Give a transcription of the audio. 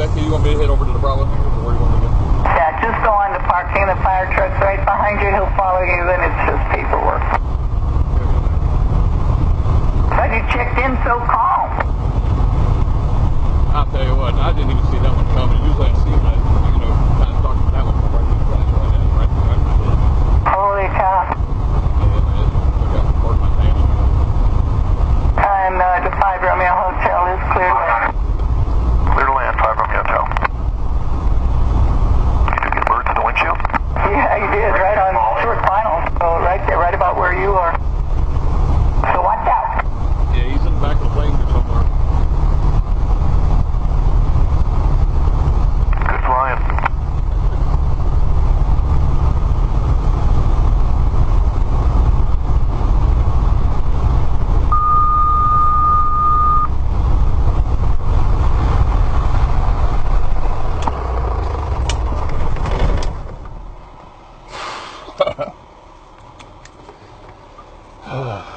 Becky, you want me to head over to the Bravo here, or where you want me to go? Yeah, just go on to parking. The fire truck's right behind you. He'll follow you, and it's just paperwork. But you checked in so calm. I'll tell you what, I didn't even see that one coming. Usually I see when I, kind of talk to that one right in the flash right in, right in my head. Holy cow. Yeah, I got to report my pants. And the 5 Romeo Hotel is clear. Clear to land, 5 Romeo Hotel. You did get birds in the windshield? Yeah, you did, right on short final. So right there, right about where you are. So watch out. Yeah, he's in the back of the plane here somewhere. Good flying. Ah.